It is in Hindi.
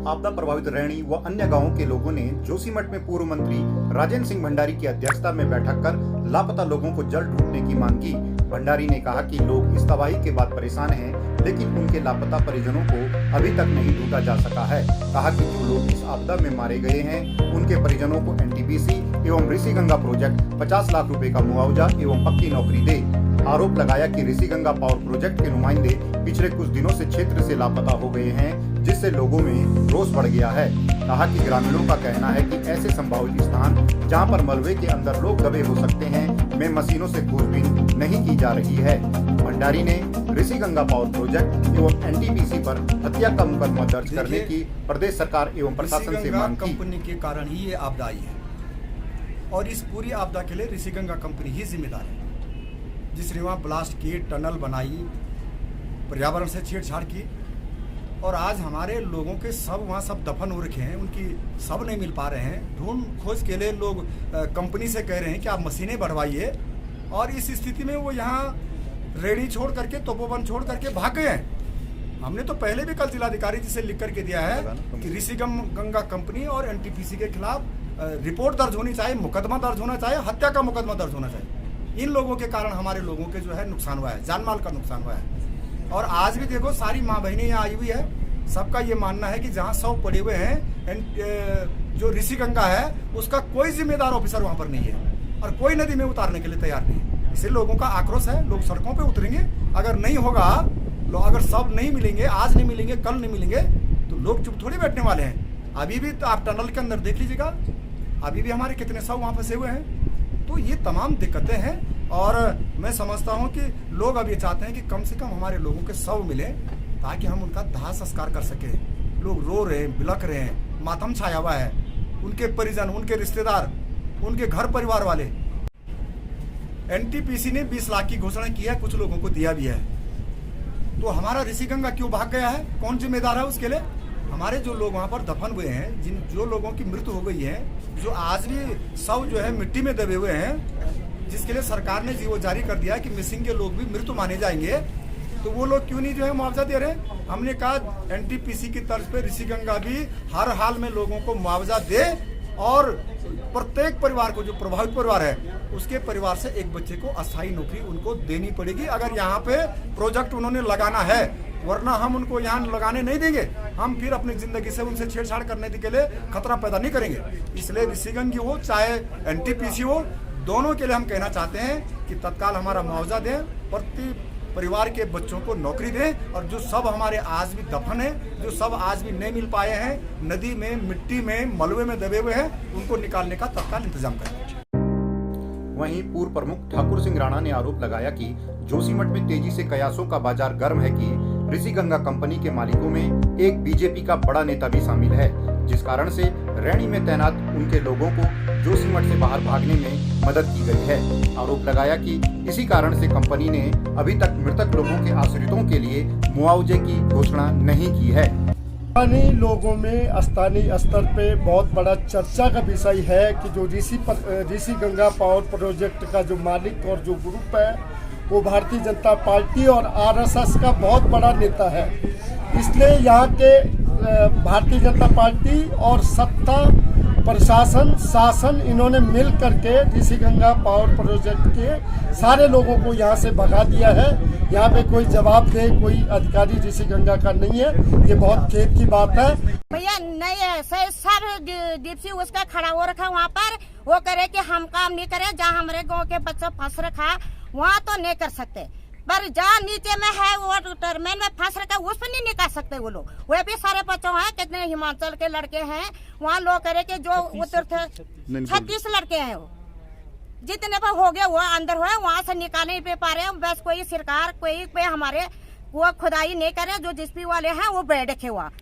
आपदा प्रभावित रैणी व अन्य गांवों के लोगों ने जोशीमठ में पूर्व मंत्री राजेंद्र सिंह भंडारी की अध्यक्षता में बैठक कर लापता लोगों को जल्द ढूंढने की मांग की। भंडारी ने कहा कि लोग इस तबाही के बाद परेशान हैं, लेकिन उनके लापता परिजनों को अभी तक नहीं ढूंढा जा सका है। कहा कि जो लोग इस आपदा में मारे गए हैं, उनके परिजनों को एनटीपीसी एवं ऋषिगंगा प्रोजेक्ट 50 लाख रुपए का मुआवजा एवं पक्की नौकरी दे। आरोप लगाया कि ऋषिगंगा पावर प्रोजेक्ट के नुमाइंदे पिछले कुछ दिनों से क्षेत्र से लापता हो गए हैं, जिससे लोगों में रोष बढ़ गया है। कहा कि ग्रामीणों का कहना है कि ऐसे संभावित स्थान जहां पर मलबे के अंदर लोग दबे हो सकते हैं, में मशीनों से खोजबीन नहीं की जा रही है। भंडारी ने ऋषिगंगा पावर प्रोजेक्ट एवं एनटीपीसी पर हत्या का मुकदमा दर्ज करने की प्रदेश सरकार एवं प्रशासन से मांग की। कंपनी के कारण ही ये आपदा आई है और इस पूरी आपदा के लिए ऋषिगंगा कंपनी ही जिम्मेदार है, जिसने वहाँ ब्लास्ट की, टनल बनाई, पर्यावरण से छेड़छाड़ की और आज हमारे लोगों के सब वहाँ सब दफन हो रखे हैं, उनकी सब नहीं मिल पा रहे हैं। ढूंढ खोज के लिए लोग कंपनी से कह रहे हैं कि आप मशीनें बढ़वाइए, और इस स्थिति में वो यहाँ रेडी छोड़ करके, तपोवन छोड़ करके भाग गए हैं। हमने तो पहले भी कल जिलाधिकारी जी से लिख करके दिया है कि ऋषिगंगा कंपनी और एनटीपीसी के खिलाफ रिपोर्ट दर्ज होनी चाहिए, मुकदमा दर्ज होना चाहिए, हत्या का मुकदमा दर्ज होना चाहिए। इन लोगों के कारण हमारे लोगों के जो है नुकसान हुआ है, जान माल का नुकसान हुआ है। और आज भी देखो सारी माँ बहनें यहाँ आई हुई है, सबका ये मानना है कि जहाँ शव पड़े हुए हैं, जो ऋषिगंगा है उसका कोई जिम्मेदार ऑफिसर वहाँ पर नहीं है और कोई नदी में उतारने के लिए तैयार नहीं है। इसलिए लोगों का आक्रोश है, लोग सड़कों पे उतरेंगे। अगर नहीं होगा, अगर सब नहीं मिलेंगे, आज नहीं मिलेंगे, कल नहीं मिलेंगे, तो लोग चुप थोड़ी बैठने वाले हैं। अभी भी तो आप टनल के अंदर देख लीजिएगा, अभी भी हमारे कितने शव वहाँ फंसे हुए हैं। तो ये तमाम दिक्कतें हैं और मैं समझता हूँ कि लोग अब ये चाहते हैं कि कम से कम हमारे लोगों के शव मिले ताकि हम उनका दाह संस्कार कर सके। लोग रो रहे हैं, बिलख रहे हैं, मातम छाया हुआ है, उनके परिजन, उनके रिश्तेदार, उनके घर परिवार वाले। एनटीपीसी ने 20 लाख की घोषणा की है, कुछ लोगों को दिया भी है। तो हमारा ऋषिगंगा क्यों भाग गया है? कौन जिम्मेदार है उसके लिए? हमारे जो लोग वहाँ पर दफन हुए हैं, जो लोगों की मृत्यु हो गई है, जो आज भी शव जो है मिट्टी में दबे हुए हैं, जिसके लिए सरकार ने जीवो जारी कर दिया कि मिसिंग के लोग भी मृत्यु माने जाएंगे, तो वो लोग क्यों नहीं जो है मुआवजा दे रहे? हमने कहा एनटीपीसी की तर्ज पे ऋषिगंगा भी हर हाल में लोगों को मुआवजा दे और प्रत्येक परिवार को, जो प्रभावित परिवार है, उसके परिवार से एक बच्चे को अस्थायी नौकरी उनको देनी पड़ेगी अगर यहाँ पे प्रोजेक्ट उन्होंने लगाना है, वरना हम उनको यहाँ लगाने नहीं देंगे। हम फिर अपनी जिंदगी से उनसे छेड़छाड़ करने के लिए खतरा पैदा नहीं करेंगे। इसलिए ऋषिगंगा हो चाहे एनटीपीसी हो, दोनों के लिए हम कहना चाहते हैं कि तत्काल हमारा मुआवजा दें, प्रति परिवार के बच्चों को नौकरी दें, और जो सब हमारे आज भी दफन है, जो सब आज भी नहीं मिल पाए हैं, नदी में, मिट्टी में, मलबे में दबे हुए हैं, उनको निकालने का तत्काल इंतजाम करें। वहीं पूर्व प्रमुख ठाकुर सिंह राणा ने आरोप लगाया कि जोशीमठ में तेजी से कयासों का बाजार गर्म है कि ऋषिगंगा कंपनी के मालिकों में एक बीजेपी का बड़ा नेता भी शामिल है, जिस कारण से रैणी में तैनात उनके लोगों को जोशीमठ से बाहर भागने में मदद की गई है। आरोप लगाया कि इसी कारण से कंपनी ने अभी तक मृतक लोगों के आश्रितों के लिए मुआवजे की घोषणा नहीं की है। स्थानीय लोगों में स्थानीय स्तर पे बहुत बड़ा चर्चा का विषय है कि जो ऋषिगंगा पावर प्रोजेक्ट का जो मालिक और जो ग्रुप है, वो भारतीय जनता पार्टी और आरएसएस का बहुत बड़ा नेता है। इसलिए यहाँ के भारतीय जनता पार्टी और सत्ता, प्रशासन, शासन, इन्होंने मिल करके ऋषिगंगा पावर प्रोजेक्ट के सारे लोगों को यहाँ से भगा दिया है। यहाँ पे कोई जवाब दे कोई अधिकारी ऋषिगंगा का नहीं है, ये बहुत खेद की बात है। भैया नहीं है, सब दीपसी उसका खड़ा हो रखा वहाँ पर, वो करे कि हम काम नहीं करे, जहाँ हमारे गाँव के बच्चा फंस रखा वहाँ तो नहीं कर सकते, पर जहाँ नीचे में है वो टर्मिनल में फंस रखा उस पर नहीं निकाल सकते वो लोग। वो भी सारे बच्चों हैं, कितने हिमाचल के लड़के हैं वहाँ, लोग करे कि जो उतर थे 36 लड़के हैं, वो जितने पर हो गया वो अंदर हुआ, वहाँ से निकालने नहीं पा रहे हैं। बस कोई सरकार, कोई हमारे वो खुदाई नहीं करे, जो जिसपी वाले हैं वो बैठ रखे हुआ।